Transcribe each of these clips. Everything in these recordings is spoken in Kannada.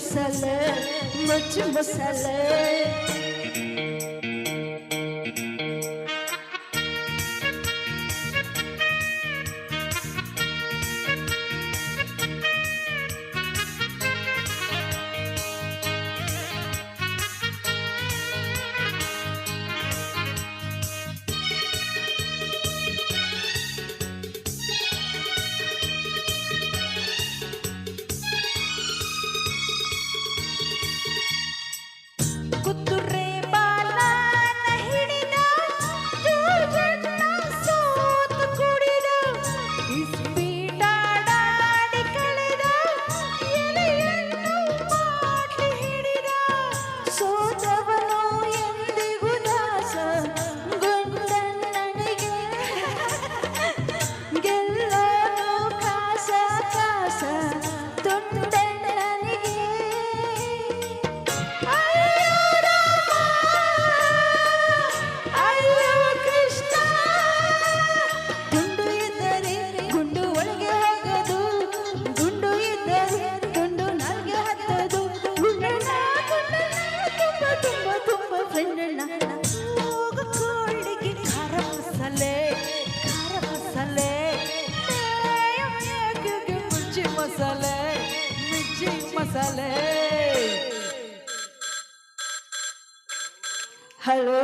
ಮಸಾಲೆ ಮಿರ್ಚಿ ಮಸಾಲೆ ಕುತ್ತುರೆ ಬಾಲನ ಹಿಡಿದ ಜೋಜಣ್ಣ ಸೋತು ಕುಡಿದ ಇಸ್ಪೀಟಾಡಿ ಕಳೆದ ಎಲೆಯನ್ನು ಬಾಟ್ಲಿ ಹಿಡಿದ ಸೋತವನು ಎಂದಿಗೂ ದಾಸ ಗುಂಡಣ್ಣನಿಗೆ ಗೆಲ್ಲೋನು ಕಾಸ ಕಾಸ ತುಂಡಣ್ಣನಿಗೆ ಕೋಳಿಗೆ ಖಾರ ಮಸಾಲೆ ಮಿರ್ಚಿ ಮಸಾಲೆ ಹಲೋ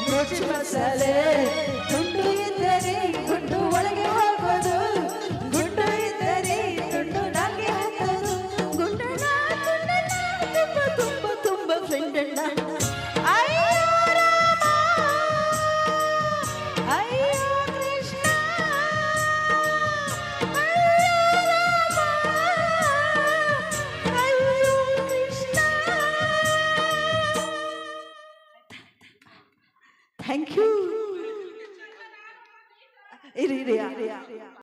ಮಿರ್ಚಿ ಮಸಾಲೆ ತುಂಡು ಇದ್ದರೆ ಗುಂಡು ಒಳಗೆ ಹೋಗೋದು ಗುಂಡು ಇದ್ದರೆ ತುಂಡು ನಾಲ್ಗೆ ಹಾಕೋದು ಗುಂಡಣ್ಣ ತುಂಬ ಫ್ರೆಂಡಣ್ಣ ಅಯ್ಯೋ ರಾಮ ಅಯ್ಯೋ ಕೃಷ್ಣ ಅಯ್ಯೋ ಕೃಷ್ಣ ಥ್ಯಾಂಕ್ ಯು ಇರಿ